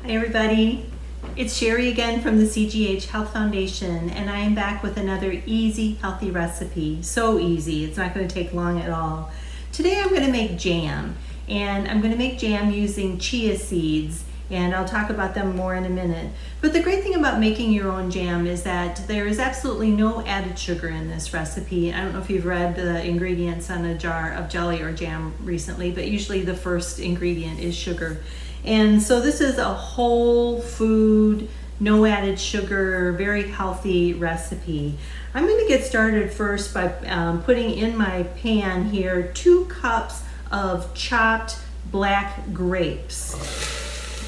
Hey everybody, it's Sherry again from the CGH Health Foundation, and I am back with another easy, healthy recipe. So easy, it's not going to take long at all. Today I'm going to make jam, and I'm going to make jam using chia seeds, and I'll talk about them more in a minute. But the great thing about making your own jam is that there is absolutely no added sugar in this recipe. I don't know if you've read the ingredients on a jar of jelly or jam recently, but usually the first ingredient is sugar. And so this is a whole food, no added sugar, very healthy recipe. I'm going to get started first by putting in my pan here 2 cups of chopped black grapes.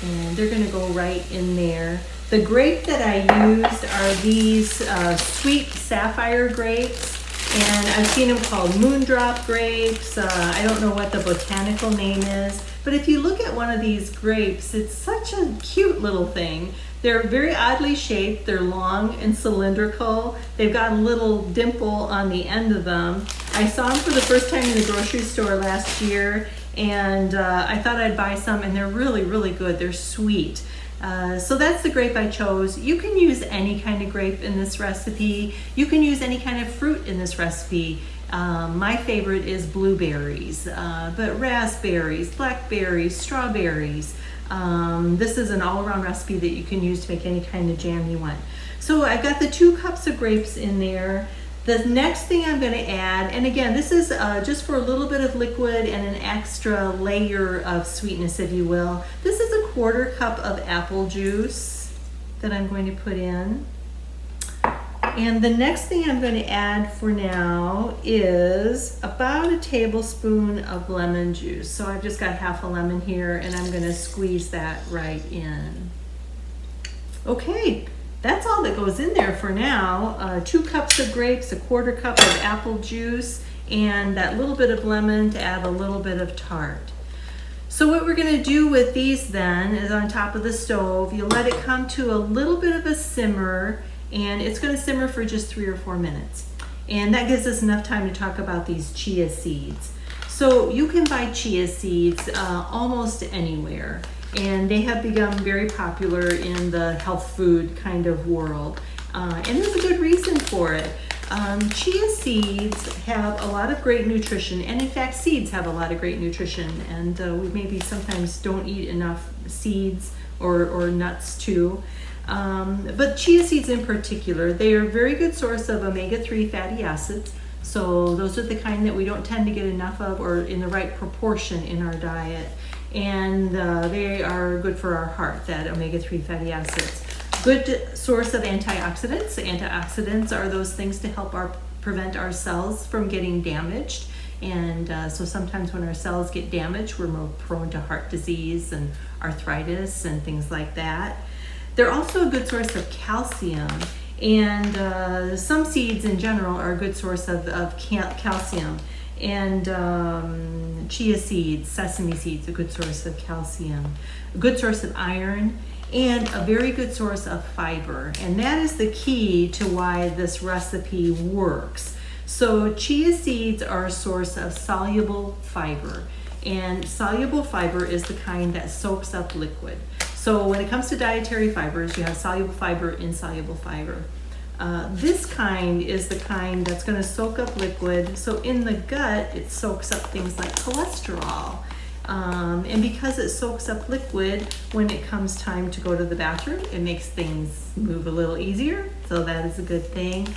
And they're going to go right in there. The grape that I used are these sweet sapphire grapes. And I've seen them called moondrop grapes. I don't know what the botanical name is. But if you look at one of these grapes, it's such a cute little thing. They're very oddly shaped. They're long and cylindrical. They've got a little dimple on the end of them. I saw them for the first time in the grocery store last year, and I thought I'd buy some, and they're really, really good. They're sweet. So that's the grape I chose. You can use any kind of grape in this recipe. You can use any kind of fruit in this recipe. My favorite is blueberries, but raspberries, blackberries, strawberries. This is an all-around recipe that you can use to make any kind of jam you want. So I've got the 2 cups of grapes in there. The next thing I'm going to add, and again, this is just for a little bit of liquid and an extra layer of sweetness, if you will. This is a 1/4 cup of apple juice that I'm going to put in. And the next thing I'm going to add for now is about a tablespoon of lemon juice. So I've just got half a lemon here, and I'm going to squeeze that right in. Okay, that's all that goes in there for now. 2 cups of grapes, a 1/4 cup of apple juice, and that little bit of lemon to add a little bit of tart. So what we're going to do with these then is on top of the stove, you let it come to a little bit of a simmer, and it's going to simmer for just 3 or 4 minutes. And that gives us enough time to talk about these chia seeds. So you can buy chia seeds almost anywhere, and they have become very popular in the health food kind of world. And there's a good reason for it. Chia seeds have a lot of great nutrition, and in fact seeds have a lot of great nutrition, and we maybe sometimes don't eat enough seeds or nuts too. But chia seeds in particular, they are a very good source of omega-3 fatty acids. So those are the kind that we don't tend to get enough of or in the right proportion in our diet. And they are good for our heart, that omega-3 fatty acids. Good source of antioxidants. Antioxidants are those things to help prevent our cells from getting damaged. And so sometimes when our cells get damaged, we're more prone to heart disease and arthritis and things like that. They're also a good source of calcium, and some seeds in general are a good source of calcium. And chia seeds, sesame seeds, a good source of calcium, a good source of iron, and a very good source of fiber. And that is the key to why this recipe works. So chia seeds are a source of soluble fiber, and soluble fiber is the kind that soaks up liquid. So when it comes to dietary fibers, you have soluble fiber, insoluble fiber. This kind is the kind that's going to soak up liquid. So in the gut, it soaks up things like cholesterol. And because it soaks up liquid, when it comes time to go to the bathroom, it makes things move a little easier. So that is a good thing.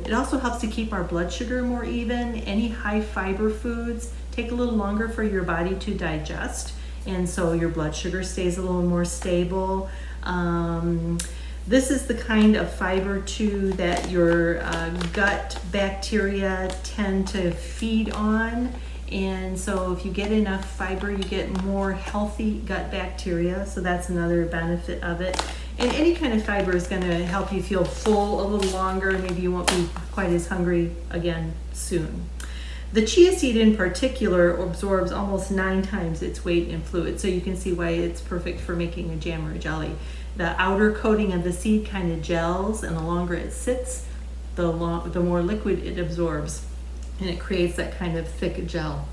It also helps to keep our blood sugar more even. Any high fiber foods take a little longer for your body to digest, and so your blood sugar stays a little more stable. This is the kind of fiber too that your gut bacteria tend to feed on, and so if you get enough fiber, you get more healthy gut bacteria, so that's another benefit of it. And any kind of fiber is going to help you feel full a little longer. Maybe you won't be quite as hungry again soon. The chia seed in particular absorbs almost 9 times its weight in fluid, so you can see why it's perfect for making a jam or a jelly. The outer coating of the seed kind of gels, and the longer it sits, the more liquid it absorbs, and it creates that kind of thick gel.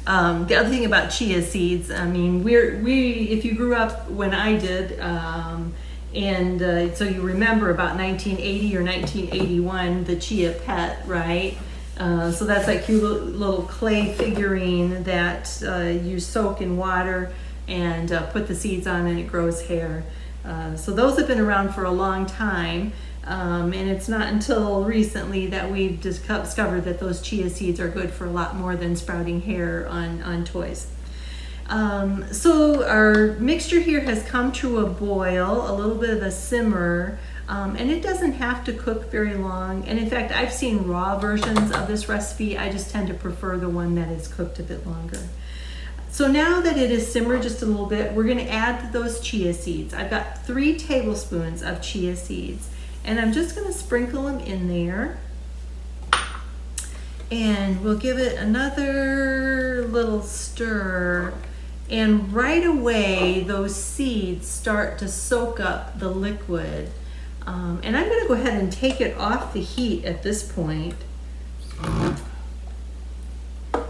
The other thing about chia seeds, I mean, if you grew up when I did, so you remember about 1980 or 1981, the Chia pet, right? So that's that cute little clay figurine that you soak in water and put the seeds on, and it grows hair. So those have been around for a long time. And it's not until recently that we've discovered that those chia seeds are good for a lot more than sprouting hair on toys. So our mixture here has come to a boil, a little bit of a simmer, and it doesn't have to cook very long. And in fact, I've seen raw versions of this recipe. I just tend to prefer the one that is cooked a bit longer. So now that it is simmered just a little bit, we're going to add those chia seeds. I've got 3 tablespoons of chia seeds. And I'm just going to sprinkle them in there, and we'll give it another little stir, and right away those seeds start to soak up the liquid. And I'm going to go ahead and take it off the heat at this point.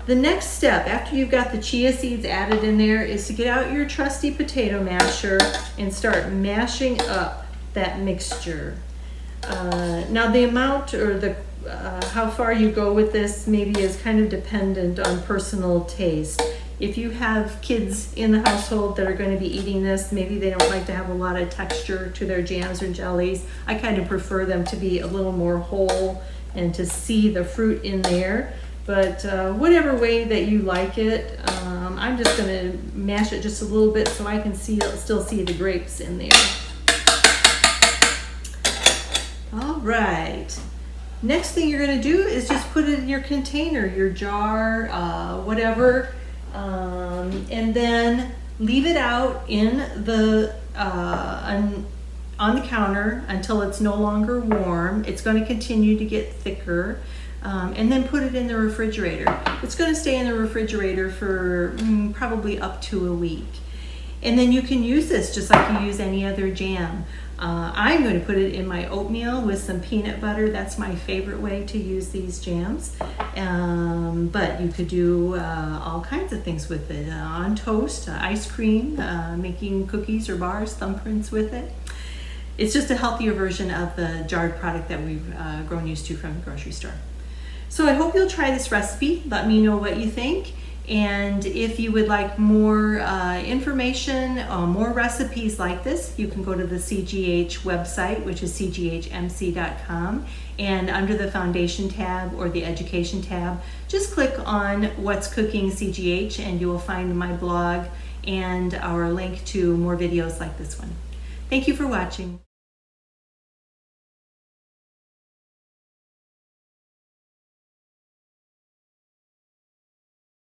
The next step, after you've got the chia seeds added in there, is to get out your trusty potato masher and start mashing up that mixture. Now the amount or how far you go with this maybe is kind of dependent on personal taste. If you have kids in the household that are going to be eating this, maybe they don't like to have a lot of texture to their jams or jellies. I kind of prefer them to be a little more whole and to see the fruit in there. But whatever way that you like it, I'm just going to mash it just a little bit so I can still see the grapes in there. All right, next thing you're going to do is just put it in your container, your jar, whatever, and then leave it out in the on the counter until it's no longer warm. It's going to continue to get thicker, and then put it in the refrigerator. It's going to stay in the refrigerator for probably up to a week. And then you can use this just like you use any other jam. I'm going to put it in my oatmeal with some peanut butter. That's my favorite way to use these jams. But you could do all kinds of things with it. On toast, ice cream, making cookies or bars, thumbprints with it. It's just a healthier version of the jarred product that we've grown used to from the grocery store. So I hope you'll try this recipe. Let me know what you think. And if you would like more information, more recipes like this, you can go to the CGH website, which is cghmc.com. And under the Foundation tab or the Education tab, just click on What's Cooking CGH, and you will find my blog and our link to more videos like this one. Thank you for watching.